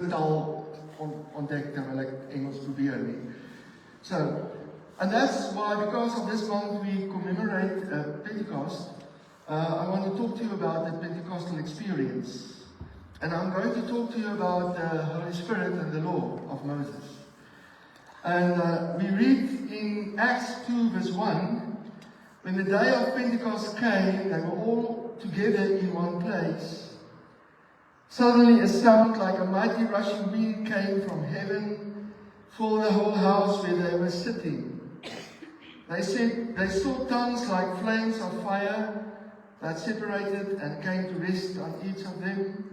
taal ontdek terwyl ek Engels probeer nie. So, and that's why, because of this month we commemorate Pentecost, I want to talk to you about the Pentecostal experience. And I'm going to talk to you about the Holy Spirit and the law of Moses. And we read in Acts 2 verse 1, when the day of Pentecost came, they were all together in one place. Suddenly a sound like a mighty rushing wind came from heaven, filled the whole house where they were sitting. They said they saw tongues like flames of fire that separated and came to rest on each of them.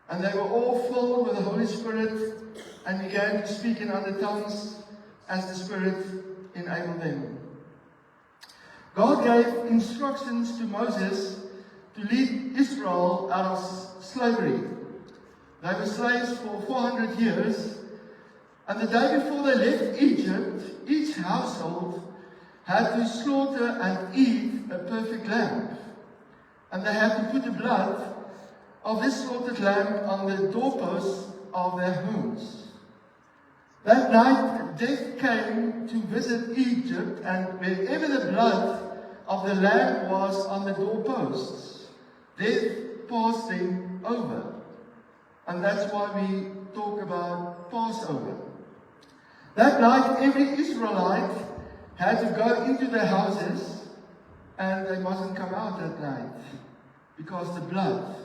And they were all filled with the Holy Spirit and began to speak in other tongues as the Spirit enabled them. God gave instructions to Moses to lead Israel out of slavery. They were slaves for 400 years, and the day before they left Egypt, each household had to slaughter and eat a perfect lamb. And they had to put the blood of this slaughtered lamb on the doorposts of their homes. That night, death came to visit Egypt, and wherever the blood of the lamb was on the doorposts, death passed them over. And that's why we talk about Passover. That night, every Israelite had to go into their houses, and they mustn't come out that night, because the blood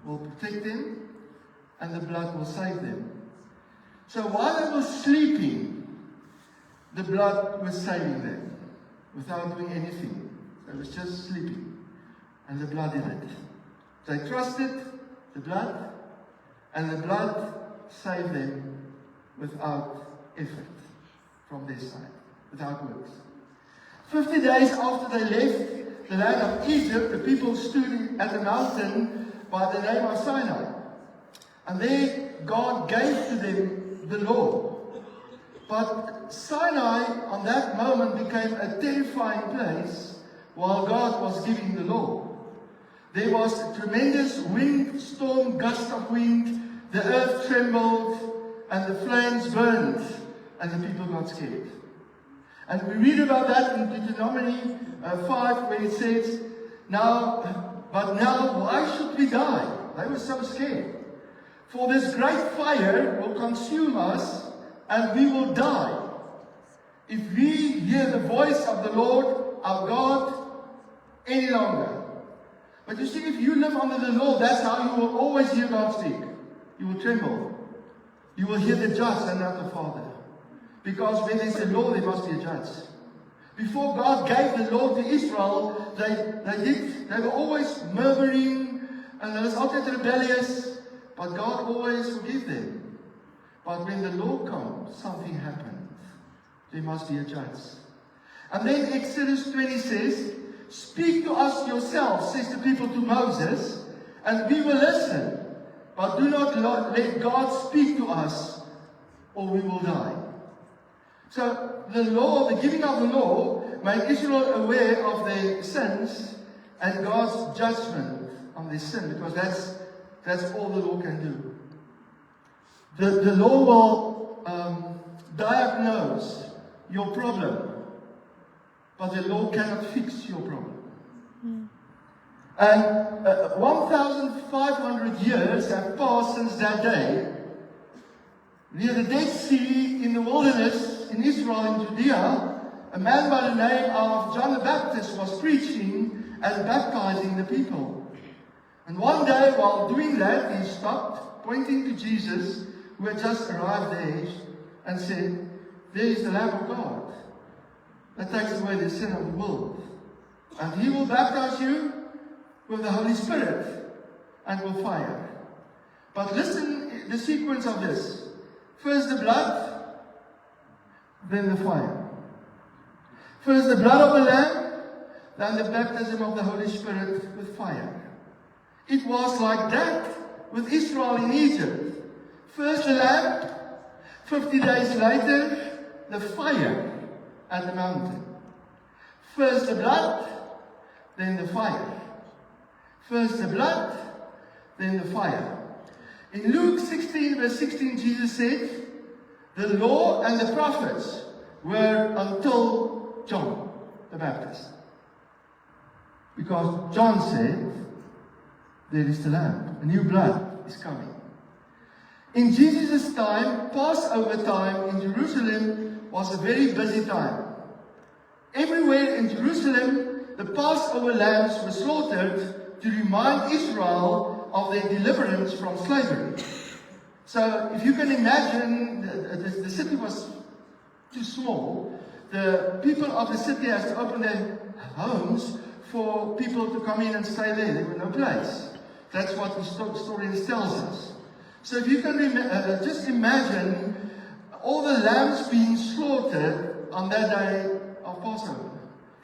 will protect them, and the blood will save them. So while they were sleeping, the blood was saving them, without doing anything. They was just sleeping, and the blood did it. They trusted the blood, and the blood saved them without effort from their side, without works. 50 days after they left the land of Egypt, the people stood at a mountain by the name of Sinai. And there God gave to them the law. But Sinai on that moment became a terrifying place while God was giving the law. There was a tremendous wind, storm, gust of wind, the earth trembled, and the flames burned, and the people got scared. And we read about that in Deuteronomy 5, where it says, but now, why should we die? They were so scared. For this great fire will consume us, and we will die. If we hear the voice of the Lord, our God, any longer. But you see, if you live under the law, that's how you will always hear God speak. You will tremble. You will hear the judge and not the Father. Because when there's a law, there must be a judge. Before God gave the law to Israel, they were always murmuring, and they was always rebellious, but God always forgave them. But when the law comes, something happened. There must be a judge. And then Exodus 20 says, speak to us yourselves, says the people to Moses, and we will listen. But do not let God speak to us, or we will die. So the law, the giving of the law, made Israel aware of their sins and God's judgment on their sin, because that's all the law can do. The law will diagnose your problem, but the law cannot fix your problem. And 1,500 years have passed since that day. Near the Dead Sea, in the wilderness, in Israel, in Judea, a man by the name of John the Baptist was preaching and baptizing the people. And one day, while doing that, he stopped, pointing to Jesus, who had just arrived there, and said, there is the Lamb of God that takes away the sin of the world. And he will baptize you with the Holy Spirit and with fire. But listen, the sequence of this. First the blood, then the fire. First the blood of the Lamb, then the baptism of the Holy Spirit with fire. It was like that with Israel in Egypt. First the Lamb, 50 days later, the fire at the mountain. First the blood, then the fire. First the blood, then the fire. In Luke 16, verse 16, Jesus said, the law and the prophets were until John the Baptist. Because John said, there is the Lamb, a new blood is coming. In Jesus' time, Passover time in Jerusalem was a very busy time. Everywhere in Jerusalem, the Passover lambs were slaughtered to remind Israel of their deliverance from slavery. So, if you can imagine, the city was too small. The people of the city had to open their homes for people to come in and stay there. There was no place. That's what the story tells us. So, if you can just imagine all the lambs being slaughtered on that day of Passover.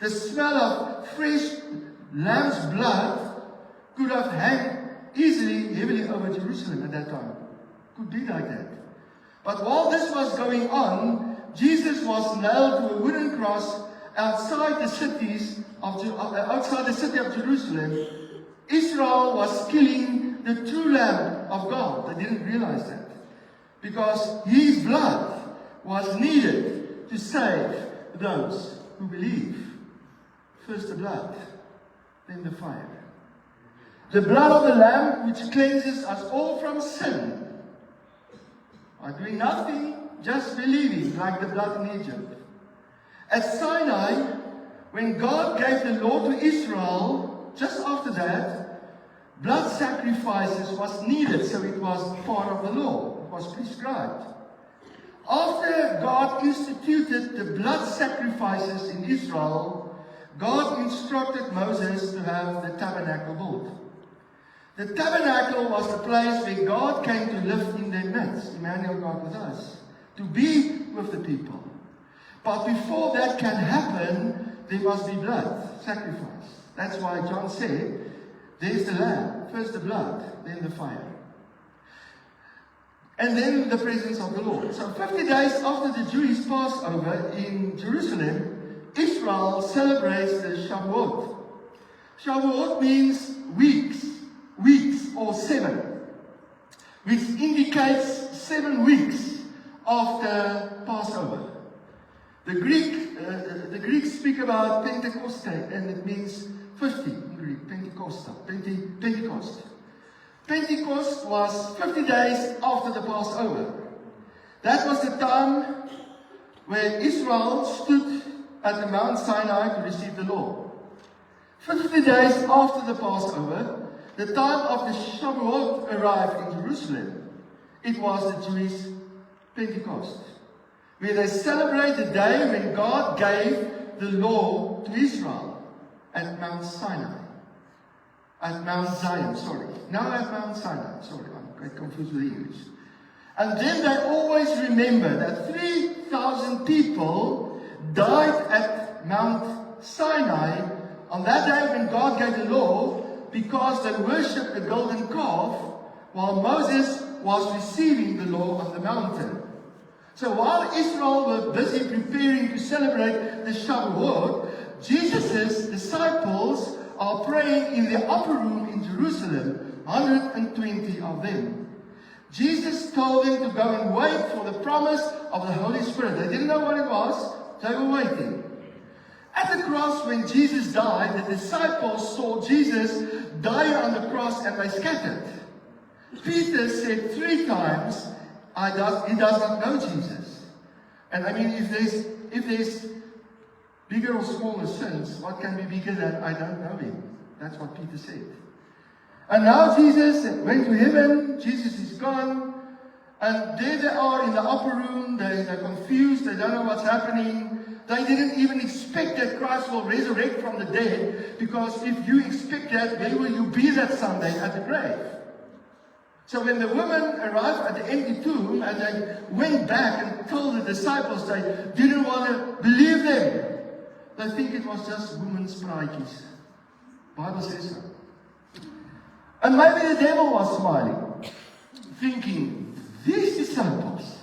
The smell of fresh lamb's blood could have hung easily, heavily over Jerusalem at that time. Could be like that. But while this was going on, Jesus was nailed to a wooden cross outside the city of Jerusalem. Israel was killing the true Lamb of God. They didn't realize that. Because his blood was needed to save those who believe. First the blood, then the fire. The blood of the Lamb which cleanses us all from sin. By doing nothing, just believing, like the blood in Egypt. At Sinai, when God gave the law to Israel, just after that, blood sacrifices was needed, so it was part of the law. It was prescribed. After God instituted the blood sacrifices in Israel, God instructed Moses to have the tabernacle built. The tabernacle was the place where God came to live in their midst, Emmanuel, God with us, to be with the people. But before that can happen, there must be blood sacrifice. That's why John said, there's the lamb, first the blood, then the fire. And then the presence of the Lord. So 50 days after the Jewish Passover in Jerusalem, Israel celebrates the Shavuot. Shavuot means weeks or 7, which indicates 7 weeks after Passover. The Greeks speak about Pentecost, and it means 50 in Greek, Pentecost. Pentecost was 50 days after the Passover. That was the time where Israel stood at the Mount Sinai to receive the law. 50 days after the Passover, the time of the Shavuot arrived in Jerusalem. It was the Jewish Pentecost, where they celebrate the day when God gave the law to Israel at Mount Sinai. At Mount Zion, Now at Mount Sinai, I'm quite confused with the English. And then they always remember that 3,000 people died at Mount Sinai on that day when God gave the law, because they worshipped the golden calf while Moses was receiving the law on the mountain. So while Israel were busy preparing to celebrate the Shavuot, Jesus' disciples are praying in the upper room in Jerusalem, 120 of them. Jesus told them to go and wait for the promise of the Holy Spirit. They didn't know what it was, they were waiting. At the cross, when Jesus died, the disciples saw Jesus die on the cross and they scattered. Peter said 3 times, he does not know Jesus. And I mean, if there's bigger or smaller sins, what can be bigger than I don't know him? That's what Peter said. And now Jesus went to heaven, Jesus is gone, and there they are in the upper room, they're confused, they don't know what's happening. They didn't even expect that Christ will resurrect from the dead, because if you expect that, where will you be that Sunday? At the grave. So when the women arrived at the empty tomb and they went back and told the disciples they didn't want to believe them, they think it was just women's praatjies. Bible says so. And maybe the devil was smiling, thinking, these disciples,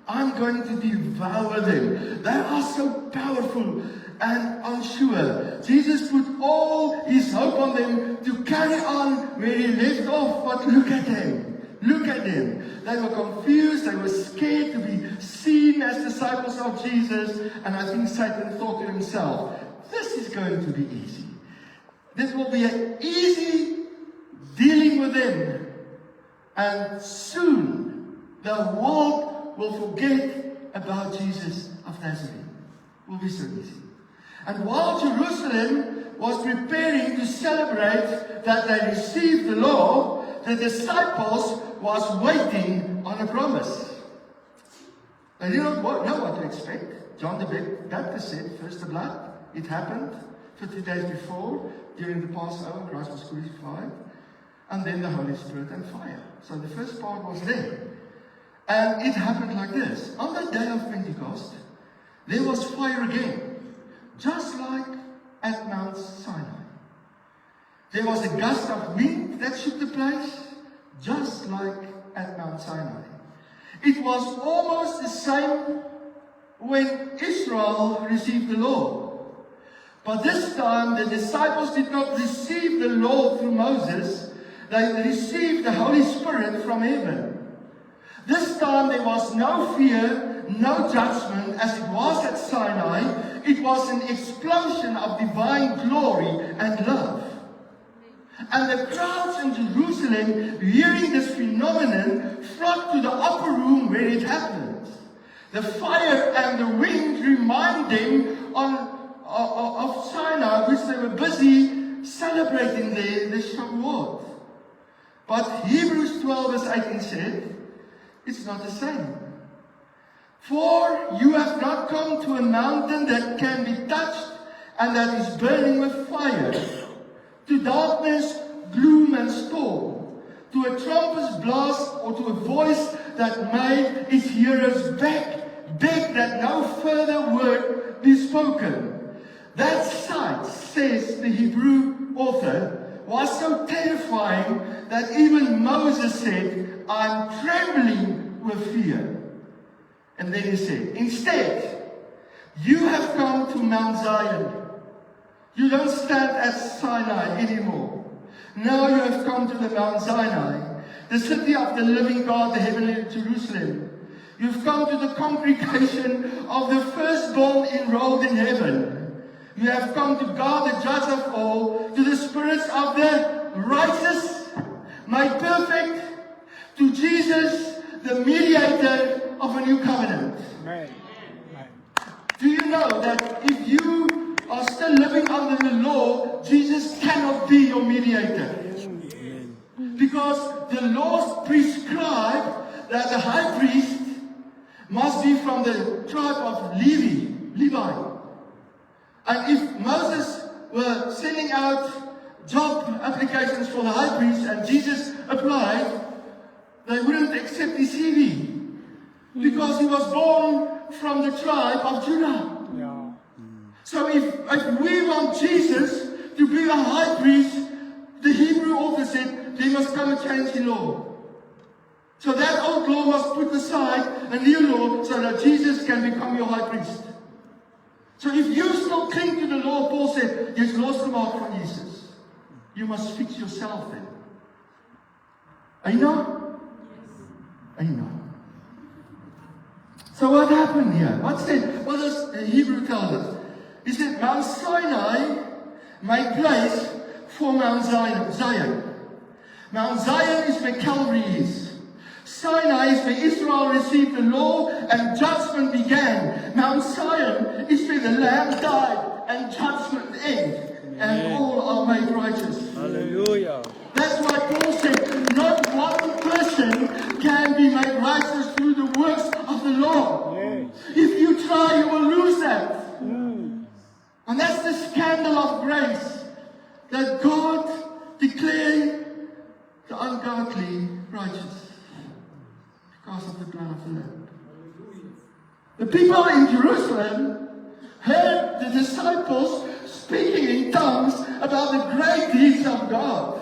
I'm going to devour them. They are so powerful and unsure. Jesus put all his hope on them to carry on where he left off. But look at them. Look at them. They were confused. They were scared to be seen as disciples of Jesus. And I think Satan thought to himself, this is going to be easy. This will be an easy dealing with them. And soon the world will forget about Jesus of Nazareth. It will be so easy. And while Jerusalem was preparing to celebrate that they received the law, the disciples was waiting on a promise. They did not know what to expect. John the Baptist said, first the blood. It happened 50 days before, during the Passover, Christ was crucified. And then the Holy Spirit and fire. So the first part was there. And it happened like this. On the day of Pentecost, there was fire again. Just like at Mount Sinai. There was a gust of wind that shook the place. Just like at Mount Sinai. It was almost the same when Israel received the law. But this time the disciples did not receive the law through Moses. They received the Holy Spirit from heaven. This time there was no fear, no judgment as it was at Sinai. It was an explosion of divine glory and love. And the crowds in Jerusalem, hearing this phenomenon, flocked to the upper room where it happened. The fire and the wind remind them of Sinai, which they were busy celebrating the Shavuot. But Hebrews 12 verse 18 said, it's not the same. For you have not come to a mountain that can be touched and that is burning with fire, to darkness, gloom and storm, to a trumpet's blast or to a voice that made its hearers beg that no further word be spoken. That sight, says the Hebrew author, was so terrifying that even Moses said, I'm trembling with fear. And then he said, instead, you have come to Mount Zion. You don't stand at Sinai anymore. Now you have come to the Mount Sinai, the city of the living God, the heavenly Jerusalem. You've come to the congregation of the firstborn enrolled in heaven. You have come to God, the judge of all, to the spirits of the righteous, made perfect, to Jesus, the mediator of a new covenant. Right. Do you know that if you are still living under the law, Jesus cannot be your mediator? Because the laws prescribe that the high priest must be from the tribe of Levi. And if Moses were sending out job applications for the high priest and Jesus applied, they wouldn't accept his CV because he was born from the tribe of Judah. Yeah. So if we want Jesus to be a high priest, the Hebrew author said there must come a change in law. So that old law must put aside a new law so that Jesus can become your high priest. So if you still cling to the law, Paul said, jy's losgemaak van Jesus. You must fix yourself then. Amen? Amen. So what happened here? What does the Hebrew tell us? He said, Mount Sinai made place for Mount Zion. Mount Zion is where Calvary is. Sinai is where Israel received the law and judgment began. Mount Zion is where the Lamb died and judgment ended. And all are made righteous. Hallelujah. That's why Paul said, not one person can be made righteous through the works of the law. Yes. If you try, you will lose that. And that's the scandal of grace. That God declared the ungodly righteous. Because of the blood of the Lamb. The people in Jerusalem heard the disciples speaking in tongues about the great deeds of God.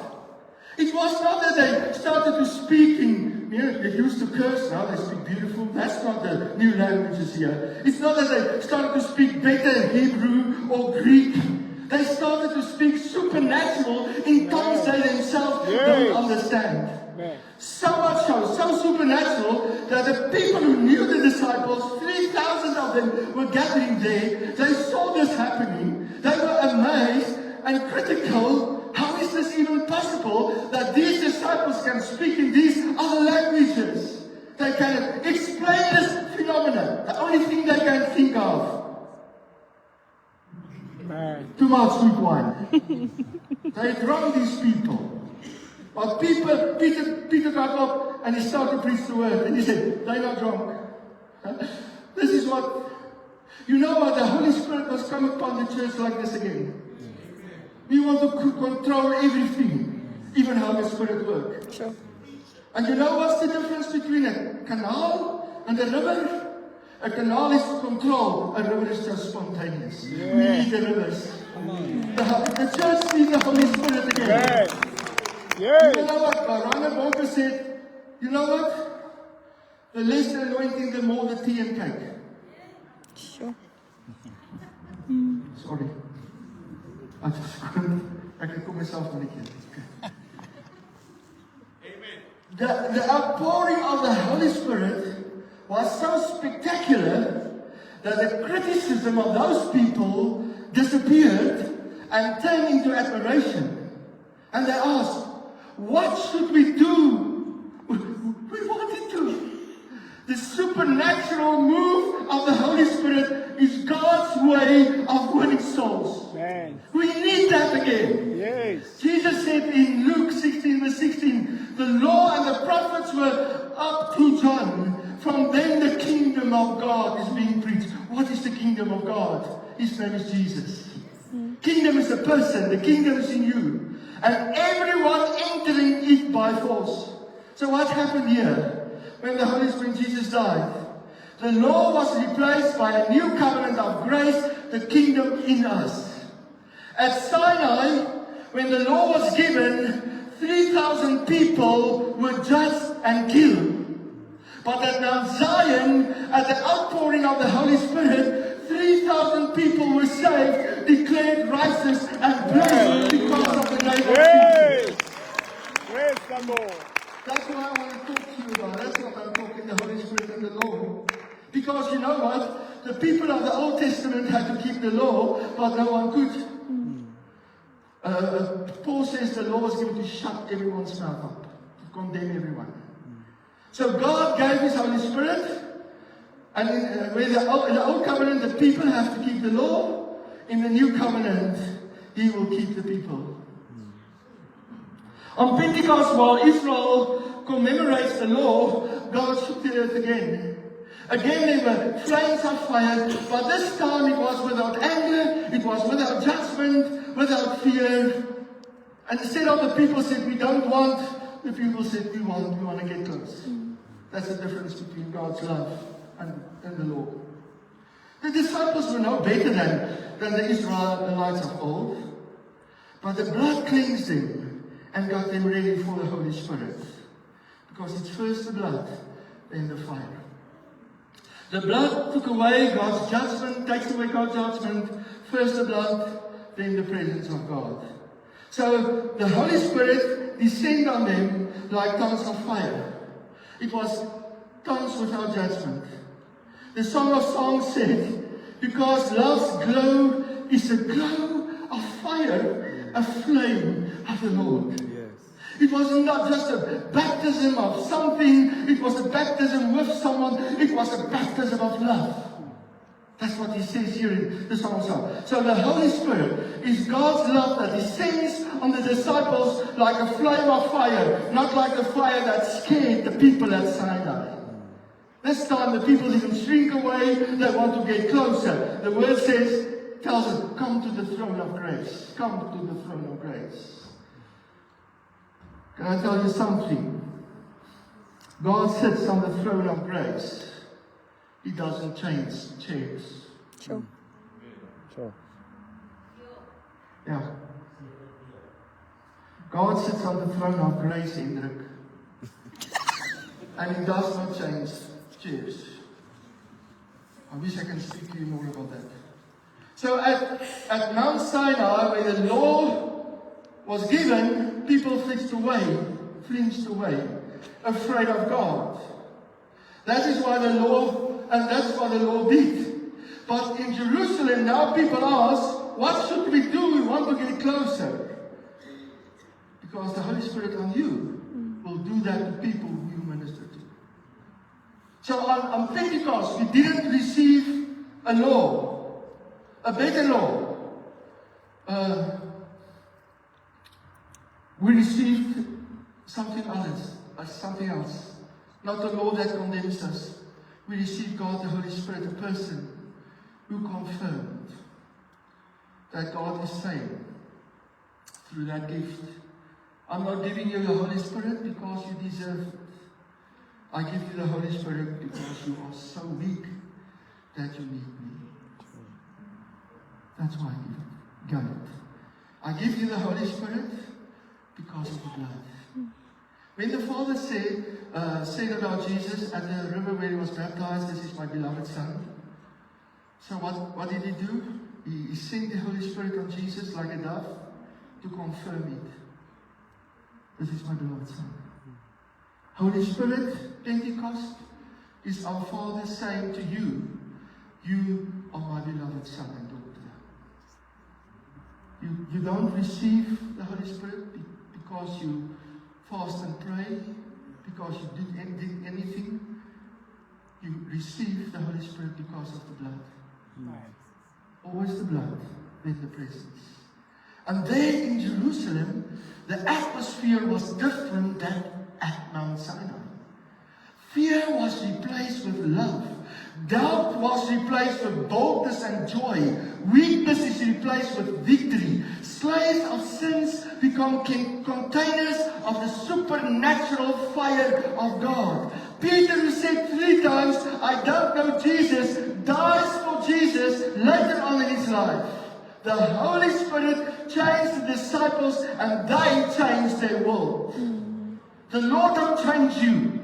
It was not that they started to speak in, they used to curse, now they speak beautiful. That's not the new languages here. It's not that they started to speak better Hebrew or Greek. They started to speak supernatural in tongues they themselves don't understand. So much so supernatural, that the people who knew the disciples, 3,000 of them were gathering there. They saw this happening. They were amazed and critical. How is this even possible that these disciples can speak in these other languages? They can explain this phenomenon. The only thing they can think of. Too much sweet wine. They drowned these people. But Peter got up and he started to preach the word. And he said, they're not drunk. This is what, you know what, the Holy Spirit must come upon the church like this again. We want to control everything, even how the Spirit works. Sure. And you know what's the difference between a canal and a river? A canal is controlled, a river is just spontaneous. Yeah. We need the rivers. The church needs the Holy Spirit again. Yeah. Yeah. You know what? Reinhard Bonnke said, you know what? The less the anointing, the more the tea and cake. Sure. Sorry. I can call myself when I can. Amen. The outpouring of the Holy Spirit was so spectacular that the criticism of those people disappeared and turned into admiration. And they asked, what should we do? We wanted to. The supernatural move of the Holy Spirit is God's way of winning souls. Man. We need that again. Yes. Jesus said in Luke 16 verse 16, the law and the prophets were up to John. From then the kingdom of God is being preached. What is the kingdom of God? His name is Jesus. Kingdom is a person. The kingdom is in you. And everyone entering it by force. So what happened here? When the Holy Spirit, Jesus died, the law was replaced by a new covenant of grace, the kingdom in us. At Sinai, when the law was given, 3,000 people were judged and killed. But at Mount Zion, at the outpouring of the Holy Spirit, 3,000 people were saved, declared righteous and blessed because of the name of Jesus. Praise the Lord. That's what I want to talk to you about. That's what I'm talking, the Holy Spirit and the law. Because you know what? The people of the Old Testament had to keep the law, but no one could. Paul says the law was given to shut everyone's mouth up, to condemn everyone. So God gave His Holy Spirit, and in the Old Covenant, the people have to keep the law. In the New Covenant, He will keep the people. On Pentecost, while Israel commemorates the law, God shook the earth again. Again, there were flames of fire, but this time it was without anger, it was without judgment, without fear. And instead of the people said, we don't want, the people said, we want to get close. That's the difference between God's love and the law. The disciples were no better than the Israelites of old, but the blood cleansed them and got them ready for the Holy Spirit. Because it's first the blood, then the fire. The blood took away God's judgment, takes away God's judgment. First the blood, then the presence of God. So the Holy Spirit descended on them like tongues of fire. It was tongues without judgment. The Song of Songs said, because love's glow is a glow of fire, a flame of the Lord. It was not just a baptism of something, it was a baptism with someone, it was a baptism of love. That's what he says here in the Song of Songs. So the Holy Spirit is God's love that descends on the disciples like a flame of fire, not like the fire that scared the people at Sinai. This time the people didn't shrink away, they want to get closer. The word tells us, come to the throne of grace. Come to the throne of grace. Can I tell you something? God sits on the throne of grace. He doesn't change chairs. Sure. Sure. Yeah. God sits on the throne of grace, Hendrik. And He does not change chairs. I wish I can speak to you more about that. So at Mount Sinai, where the law was given, people flinched away. afraid of God. That is why the law, and that's why the law did. But in Jerusalem now people ask, what should we do? We want to get closer. Because the Holy Spirit on you will do that to people who you minister to. So on Pentecost, we didn't receive a law, a better law. We received something else. Not the law that condemns us. We received God, the Holy Spirit, a person who confirmed that God is sane through that gift. I'm not giving you the Holy Spirit because you deserve it. I give you the Holy Spirit because you are so weak that you need me. That's why I give it. I give you the Holy Spirit because of the blood. When the Father said about Jesus at the river where he was baptized, this is my beloved Son. So what did he do? He sent the Holy Spirit on Jesus like a dove to confirm it. This is my beloved Son. Holy Spirit, Pentecost, is our Father saying to you, you are my beloved Son and daughter. You don't receive the Holy Spirit because you fast and pray, because you did anything. You receive the Holy Spirit because of the blood. Always the blood, then the presence. And there in Jerusalem, the atmosphere was different than at Mount Sinai. Fear was replaced with love. Doubt was replaced with boldness and joy. Weakness is replaced with victory. Slaves of sins become containers of the supernatural fire of God. Peter, who said 3 times, I don't know Jesus, dies for Jesus later on in his life. The Holy Spirit changed the disciples and they changed their world. The Lord will change you.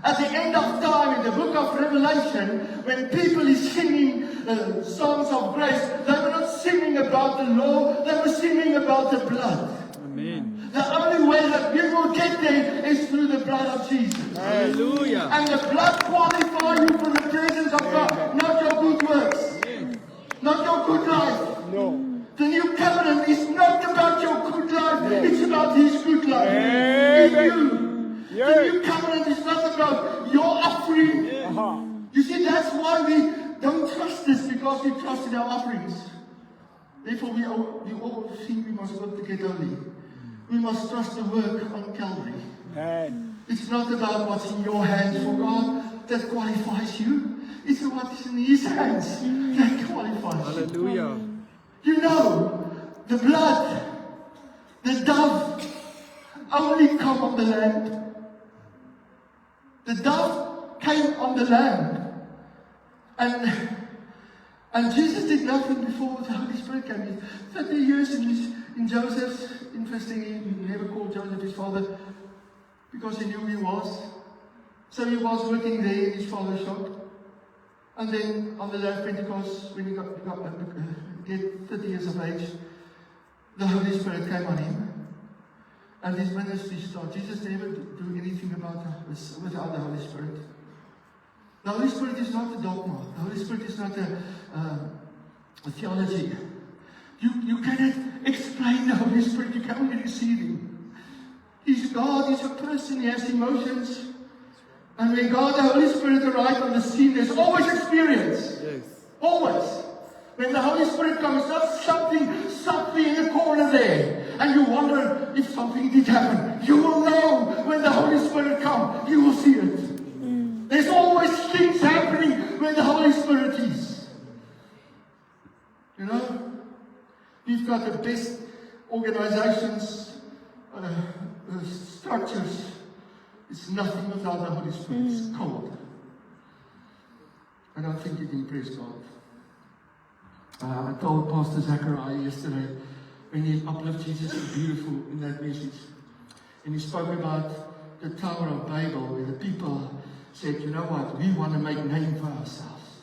At the end of time, in the book of Revelation, when people is singing songs of grace, they were not singing about the law, they were singing about the blood. Amen. The only way that we will get there is through the blood of Jesus. Hallelujah. And the blood qualifies you for the presence of God, not your good works, not your good life. No. The new covenant is not about your good life, it's about His good life in you. The new covenant is not about your offering. You see, that's why we don't trust this, because we trust in our offerings. Therefore, we all think we must work to get holy. We must trust the work on Calvary. It's not about what's in your hands for God that qualifies you. It's what is in His hands that qualifies you. Hallelujah. You know, the blood, the dove, only come on the land. The dove came on the land. And Jesus did nothing before the Holy Spirit came in. 30 years in Joseph's, interestingly, he never called Joseph his father because he knew who he was. So he was working there in his father's shop. And then on the day of Pentecost, when he got 30 years of age, the Holy Spirit came on him. And his ministry started. Jesus never do anything about this without the Holy Spirit. The Holy Spirit is not a dogma. The Holy Spirit is not a theology. You cannot explain the Holy Spirit. You can only receive Him. He's God. He's a person. He has emotions. And when God, the Holy Spirit, arrives on the scene, there's always experience. Yes. Always. When the Holy Spirit comes, not something in the corner there. And you wonder if something did happen. You will know when the Holy Spirit comes. You will see it. There's always things happening when the Holy Spirit is. You know? We've got the best organizations, structures. It's nothing without the Holy Spirit. It's cold. I don't think you can impress God. I told Pastor Zachariah yesterday, when he uplifted Jesus, so beautiful in that message. And he spoke about the Tower of Babel, where the people said, you know what, we want to make a name for ourselves.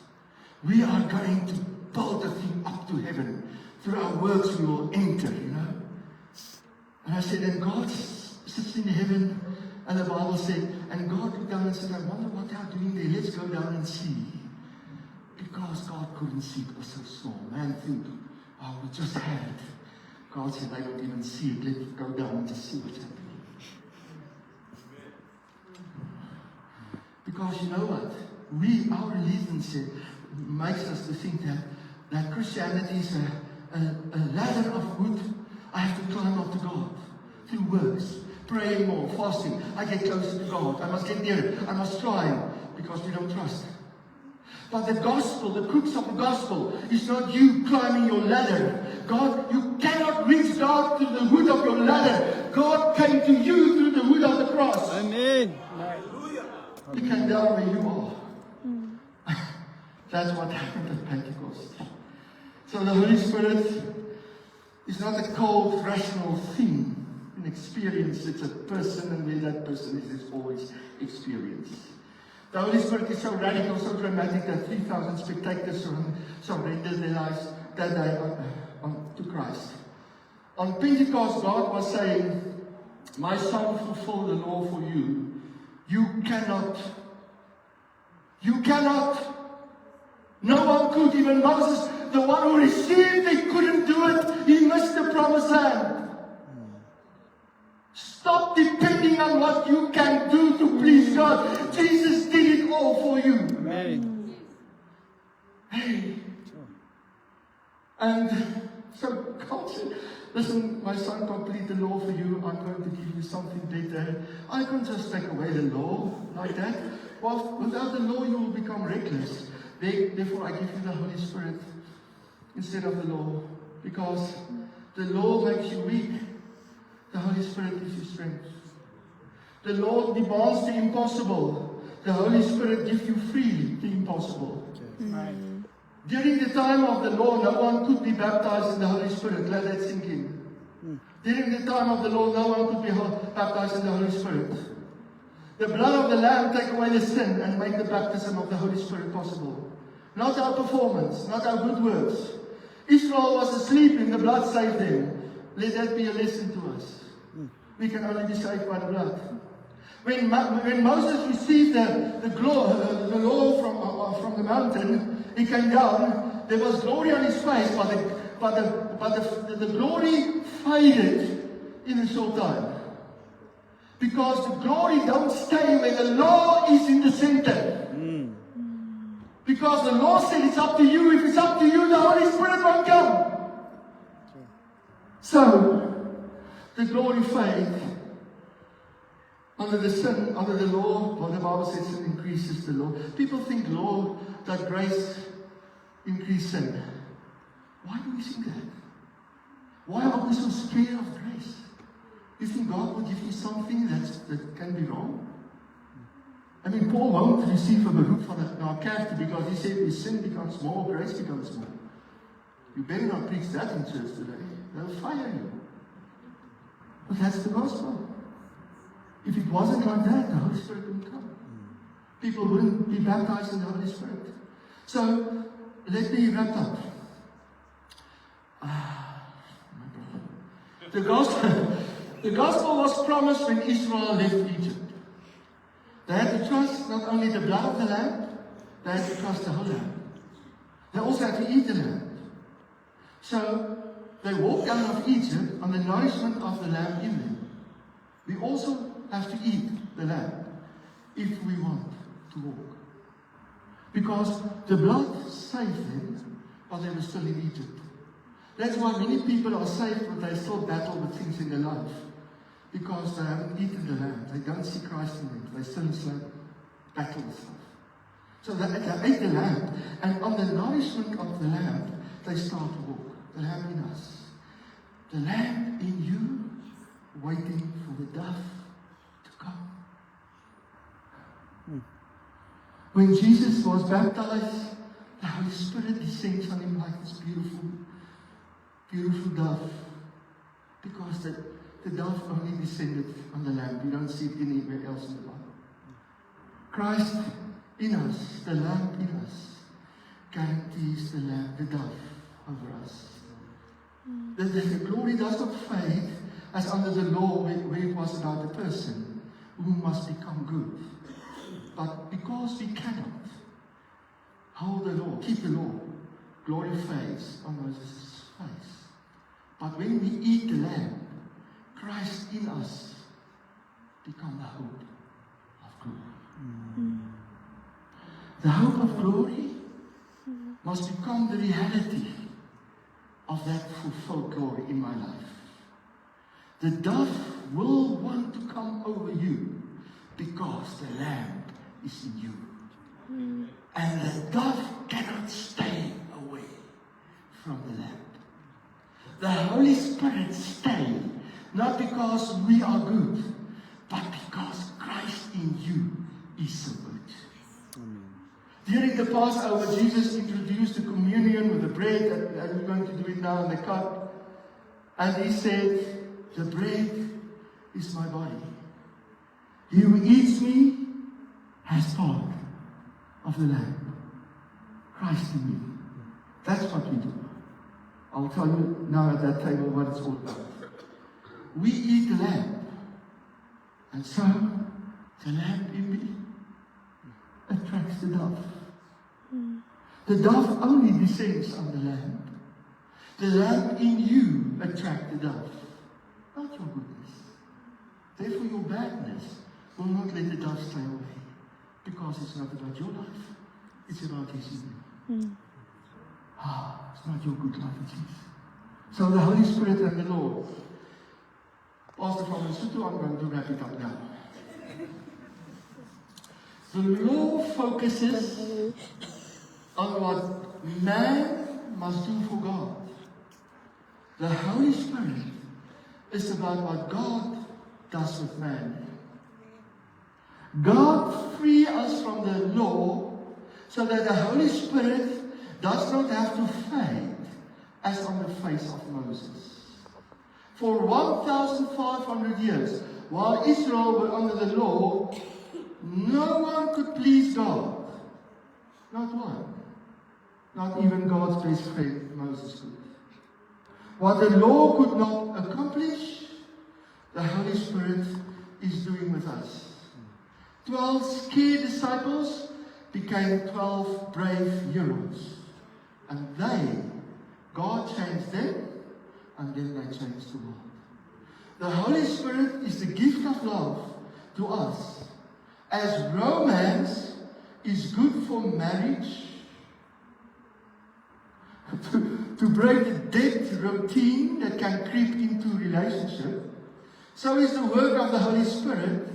We are going to build a thing up to heaven. Through our works we will enter, you know. And I said, and God sits in heaven And the Bible said, and God looked down and said, I wonder what they are doing there. Let's go down and see. Because God couldn't see, it was so small. Man think, oh, we just had it. God said, I don't even see it. Let's go down and just see what's happening. Because you know what? Our religion makes us to think that Christianity is a ladder of wood. I have to climb up to God through works, praying more, fasting. I get closer to God. I must get near. I must try, because we don't trust. But the gospel, the crux of the gospel, is not you climbing your ladder. God, you cannot reach God through the wood of your ladder. God came to you through the wood of the cross. Amen. He came down where you are. That's what happened at Pentecost. So the Holy Spirit is not a cold, rational thing, an experience. It's a person, and where that person is always experience. The Holy Spirit is so radical, so dramatic that 3,000 spectators surrendered their lives that day to Christ. On Pentecost, God was saying, my son fulfilled the law for you. You cannot. No one could, even Moses, the one who received it, couldn't do it. He missed the promised land. Stop depending on what you can do to please God. Jesus did it all for you. Amen. Hey. And so God said, listen, my son complete the law for you. I'm going to give you something better. I can't just take away the law like that. Well, without the law, you will become reckless. Therefore, I give you the Holy Spirit instead of the law. Because the law makes you weak. The Holy Spirit gives you strength. The law demands the impossible. The Holy Spirit gives you freely the impossible. During the time of the law, no one could be baptized in the Holy Spirit. Let that sink in. During the time of the law, no one could be baptized in the Holy Spirit. The blood of the Lamb take away the sin and make the baptism of the Holy Spirit possible. Not our performance, not our good works. Israel was asleep and the blood saved them. Let that be a lesson to us. We can only be saved by the blood. When Moses received the law from the mountain, he came down. There was glory on his face, but the glory faded in a short time. Because the glory don't stay when the law is in the center. Because the law said it's up to you. If it's up to you, the Holy Spirit won't come. So, the glory fades. Under the sin, under the law, well, the Bible says it increases the law. People think law, that grace increases sin. Why do we think that? Why are we so scared of grace? You think God will give you something that can be wrong? I mean, Paul won't receive a beroep van na kerk because he said if sin becomes more, grace becomes more. You better not preach that in church today. They'll fire you. But that's the gospel. If it wasn't like that, the Holy Spirit wouldn't come. People wouldn't be baptized in the Holy Spirit. So, let me wrap up. The gospel was promised when Israel left Egypt. They had to trust not only the blood of the Lamb, they had to trust the whole Lamb. They also had to eat the Lamb. So, they walked out of Egypt on the nourishment of the Lamb in them. We also have to eat the Lamb if we want to walk. Because the blood saved them while they were still in Egypt. That's why many people are saved, but they still battle with things in their life. Because they haven't eaten the Lamb. They don't see Christ in them. They still battle with stuff. So they ate the Lamb. And on the nourishment of the Lamb, they start to walk. The Lamb in us. The Lamb in you, waiting for the dove to come. When Jesus was baptized, the Holy Spirit descends on him like this beautiful, beautiful dove. Because the dove only descended on the Lamb. You don't see it anywhere else in the Bible. Christ in us, the Lamb in us, guarantees the Lamb, the dove over us. The glory does not fade as under the law where it was about the person who must become good. But because we cannot hold the law, keep the law, glory fades on Moses' face. But when we eat the lamb, Christ in us become the hope of glory. The hope of glory must become the reality of that fulfilled glory in my life. The dove will want to come over you because the lamb is in you. And the dove cannot stay away from the lamb. The Holy Spirit stays, not because we are good, but because Christ in you is so good. During the Passover, Jesus introduced the communion with the bread, and we're going to do it now in the cup. And he said, the bread is my body. He who eats me has part of the lamb. Christ in me. That's what we do. I'll tell you now at that table what it's all about. We eat the lamb. And so, the lamb in me attracts the dove. The dove only descends on the lamb. The lamb in you attracts the dove, not your goodness. Therefore, your badness will not let the dove stay away, because it's not about your life, it's about his in you. It's not your good life, it's his. So the Holy Spirit and the Lord. Pastor from Lesotho, I'm going to wrap it up now. The law focuses on what man must do for God. The Holy Spirit is about what God does with man. God frees us from the law so that the Holy Spirit does not have to fade as on the face of Moses. For 1,500 years, while Israel were under the law, no one could please God. Not one. Not even God's best friend, Moses, could. What the law could not accomplish, the Holy Spirit is doing with us. 12 scared disciples became 12 brave heroes. And God changed them, and then they changed the world. The Holy Spirit is the gift of love to us. As romance is good for marriage, to break the dead routine that can creep into relationship, so is the work of the Holy Spirit,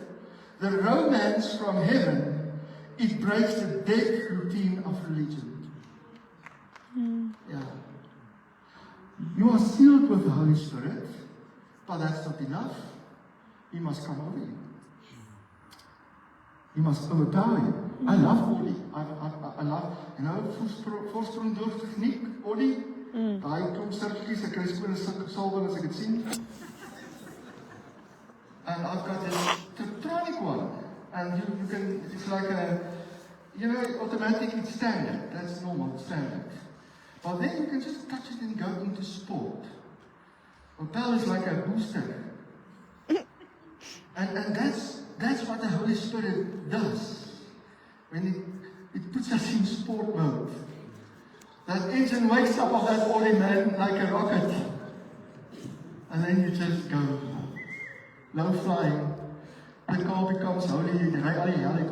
the romance from heaven. It breaks the dead routine of religion. Yeah. You are sealed with the Holy Spirit, but that's not enough. He must come over you. He must overpower you. I love Ollie. I love, voorsprong door techniek, Ollie. Daai klomp cirkeltjies, ek kry skoon 'n salwing as ek dit sien. And I've got this Tiptronic one. And you can, it's like automatic, it's standard. That's normal, standard. But then you can just touch it and go into sport. Propel is like a booster. And that's what the Holy Spirit does. When it puts us in sport mode. That engine wakes up of that oily man like a rocket. And then you just go. Low flying. The car becomes holy. You ry al die hel uit.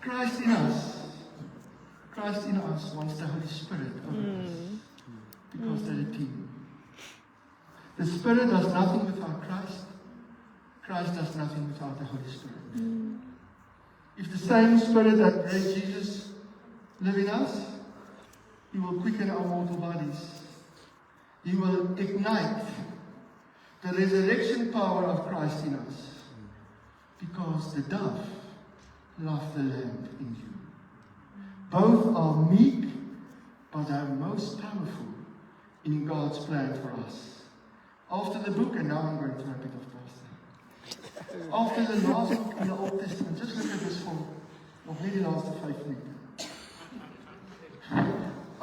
Christ in us. Christ in us wants the Holy Spirit over us. Because they're a team. The Spirit does nothing without Christ. Christ does nothing without the Holy Spirit. If the same Spirit that raised Jesus live in us, He will quicken our mortal bodies. He will ignite the resurrection power of Christ in us. Because the dove loved the Lamb in you. Both are meek, but are most powerful in God's plan for us. After the book, and now I'm going to wrap it off, Pastor. After the last book in the Old Testament, just look at this for nog nie die laaste 5 minute.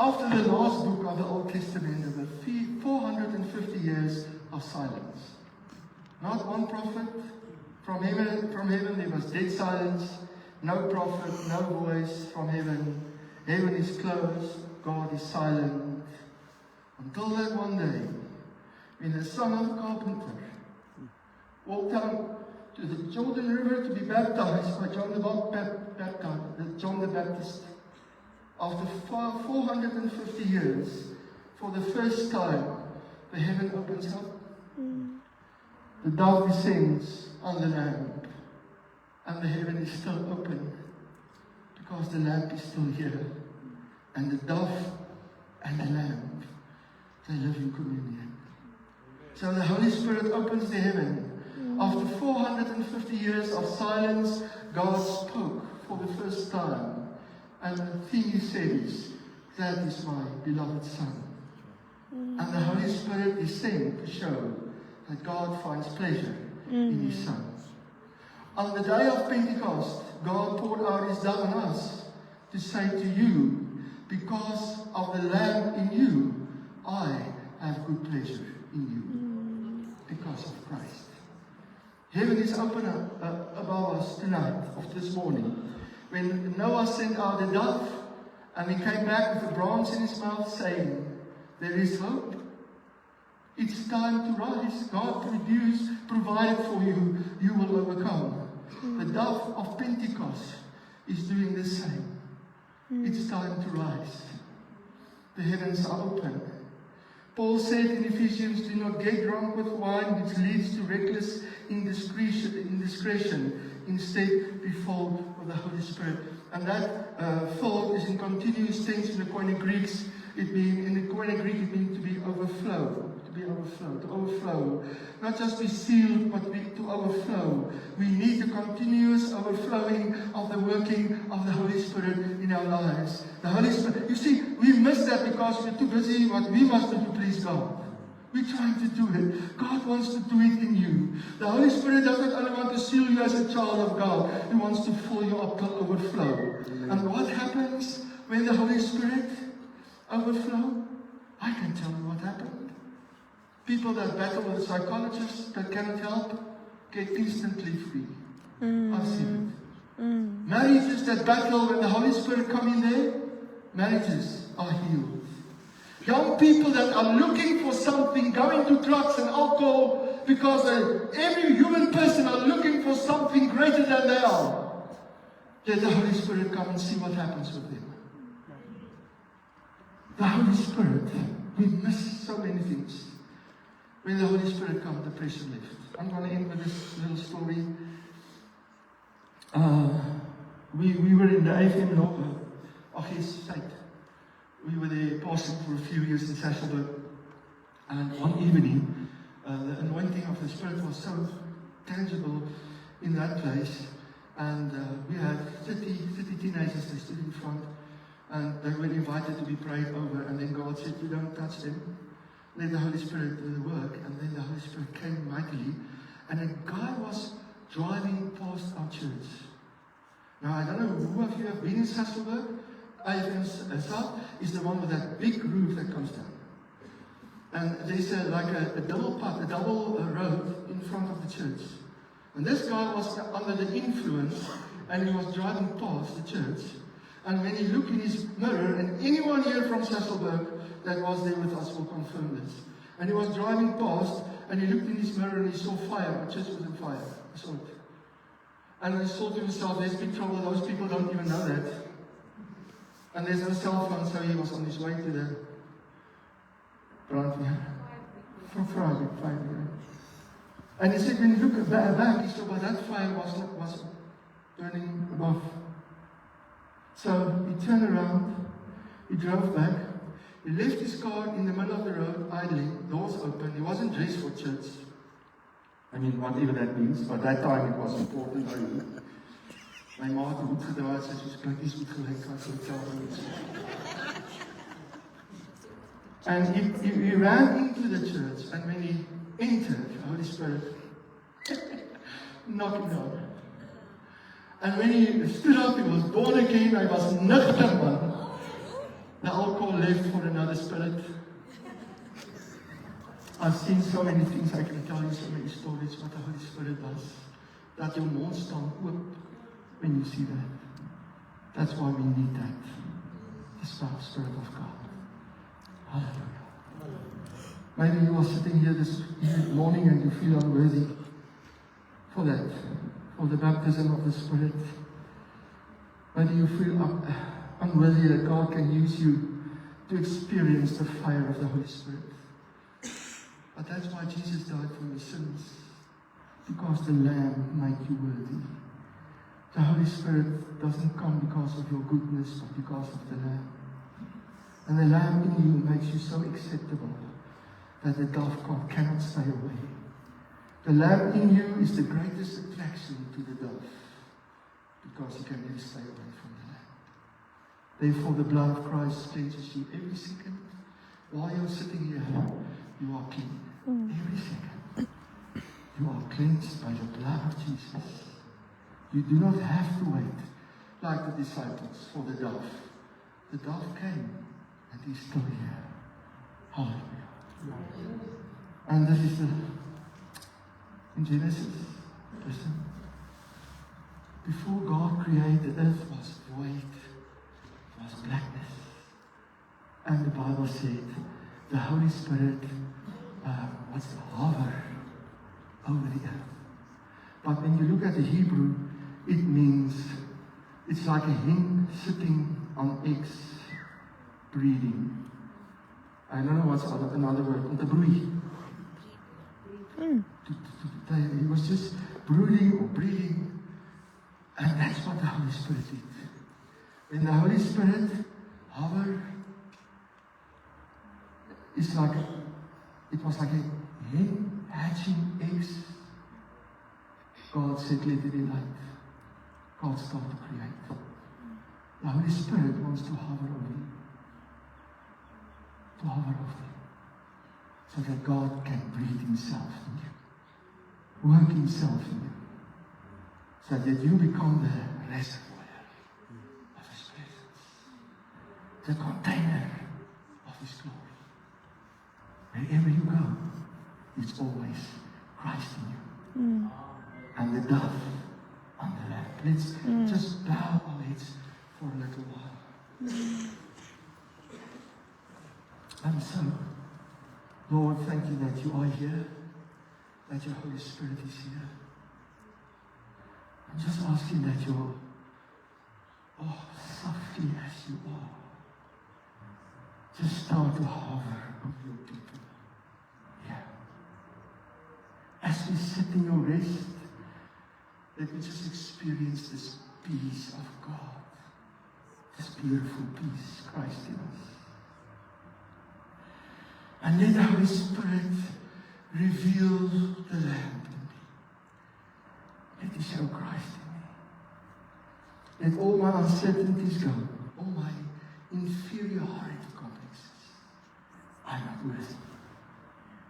after the last book of the Old Testament, there were 450 years of silence. Not one prophet. From heaven there was dead silence. No prophet, no voice from heaven. Heaven is closed. God is silent. Until that one day, when the son of the carpenter walked down to the Jordan River to be baptized by John the Baptist. After 450 years, for the first time, the heaven opens up. The dove descends on the lamp, and the heaven is still open, because the lamp is still here. And the dove and the lamp, they live in communion. So the Holy Spirit opens the heaven. After 450 years of silence, God spoke for the first time. And the thing He said is, that is my beloved Son. And the Holy Spirit is sent to show that God finds pleasure in His Son. On the day of Pentecost, God poured out His dove on us to say to you, because of the Lamb in you, I have good pleasure in you. Because of Christ. Heaven is open above us tonight, of this morning. When Noah sent out the dove, and he came back with a branch in his mouth saying, there is hope. It's time to rise. God provided for you. You will overcome. The dove of Pentecost is doing the same. It's time to rise. The heavens are open. Paul said in Ephesians, do not get drunk with wine, which leads to reckless indiscretion. Instead, be filled with the Holy Spirit. And that filled is in continuous tense in the Koine Greek. It means to be overflow. To overflow. Not just be sealed, but to overflow. We need the continuous overflowing of the working of the Holy Spirit in our lives. The Holy Spirit. You see, we miss that because we're too busy what we must do to please God. We're trying to do it. God wants to do it in you. The Holy Spirit doesn't only want to seal you as a child of God. He wants to fill you up to overflow. And what happens when the Holy Spirit overflow? I can tell you what happened. People that battle with psychologists that cannot help get instantly free. I've seen it. Marriages that battle when the Holy Spirit come in there, marriages are healed. Young people that are looking for something, going to drugs and alcohol, because every human person are looking for something greater than they are. Let the Holy Spirit come and see what happens with them. The Holy Spirit, we miss so many things. When the Holy Spirit comes, the pressure lifts. I'm going to end with this little story. We were in the AFM Norge, site. We were there pastoring for a few years in Sasolburg. And one evening, the anointing of the Spirit was so tangible in that place. And we had 30 teenagers, they stood in front. And they were invited to be prayed over. And then God said, you don't touch them. Let the Holy Spirit do the work. And then the Holy Spirit came mightily. And a guy was driving past our church. Now, I don't know who of you have been in Sasolburg. AFM South is the one with that big roof that comes down. And there's a double path, a double road in front of the church. And this guy was under the influence, and he was driving past the church. And when he looked in his mirror, and anyone here from Sasolburg that was there with us will confirm this. And he was driving past, and he looked in his mirror and he saw fire. The church was on fire. He saw it. And he thought to himself, there's big trouble, those people don't even know that. And there's no cell phone, so he was on his way to the brandweer. From Friday. And he said, when he looked back, he saw, well, that fire was burning above. So he turned around, he drove back, he left his car in the middle of the road, idling, doors open. He wasn't dressed for church. I mean, whatever that means. By that time, it was important. My ma het hoed gedraaid, sy soos klikkies goed gelyk, as ek self moet sê. And he ran into the church, and when he entered, the Holy Spirit knocked him down. And when he stood up, he was born again, hy was nugter man. The alcohol left for another spirit. I've seen so many things, I can tell you so many stories what the Holy Spirit does. Dat jou mond staan oop when you see that. That's why we need that. The Spirit of God. Hallelujah. Maybe you are sitting here this morning and you feel unworthy for that, for the baptism of the Spirit. Maybe you feel unworthy that God can use you to experience the fire of the Holy Spirit. But that's why Jesus died for your sins, because the Lamb made you worthy. The Holy Spirit doesn't come because of your goodness, but because of the Lamb. And the Lamb in you makes you so acceptable that the dove cannot stay away. The Lamb in you is the greatest attraction to the dove, because he can never stay away from the Lamb. Therefore, the blood of Christ cleanses you every second. While you're sitting here, you are clean. Every second. You are cleansed by the blood of Jesus. You do not have to wait like the disciples for the dove. The dove came and he's still here. Hallelujah. And this is in Genesis, listen. Before God created the earth was void, was blackness. And the Bible said the Holy Spirit was to hover over the earth. But when you look at the Hebrew, it means it's like a hen sitting on eggs, breeding. I don't know what's another word, om te broei. He was just brooding or breeding, and that's what the Holy Spirit did. When the Holy Spirit hovered, it was like a hen hatching eggs. God said, let it be light. God started to create. The Holy Spirit wants to hover over you. To hover over you. So that God can breathe himself in you. Work himself in you. So that you become the reservoir of his presence. The container of his glory. Wherever you go, it's always Christ in you. And the dove on the lap. Let's just bow our heads for a little while. And so, Lord, thank you that you are here, that your Holy Spirit is here. I'm just asking that you're, softly as you are, just start to hover over your people. Yeah. As we sit in your rest, let me just experience this peace of God, this beautiful peace, Christ in us. And let the Holy Spirit reveal the Lamb in me. Let it show Christ in me. Let all my uncertainties go, all my inferiority complexes. I'm not worthy.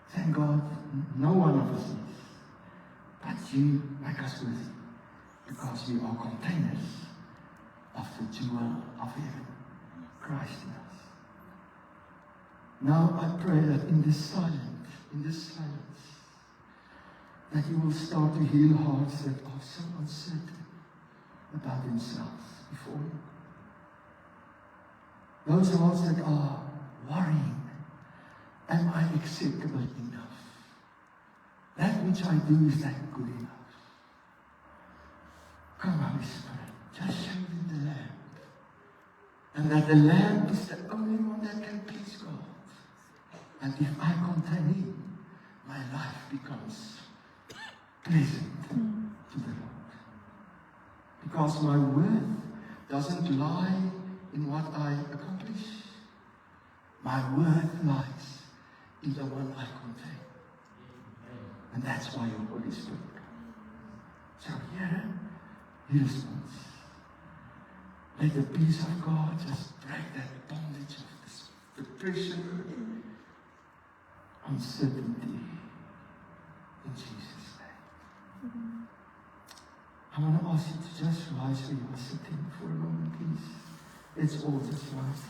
Thank God, no one of us is. But you make us worthy, because we are containers of the jewel of heaven, Christ in us. Now I pray that in this silence, that you will start to heal hearts that are so uncertain about themselves before you. Those hearts that are worrying, am I acceptable enough? That which I do, is that good enough? Come, Holy Spirit, just show them the Lamb. And that the Lamb is the only one that can please God. And if I contain him, my life becomes pleasant to the Lord. Because my worth doesn't lie in what I accomplish. My worth lies in the one I contain. And that's why your Holy Spirit comes. So here he responds. Let the peace of God just break that bondage of this depression, uncertainty, in Jesus' name. I want to ask you to just rise where you are sitting for a moment, please. Let's all just rise.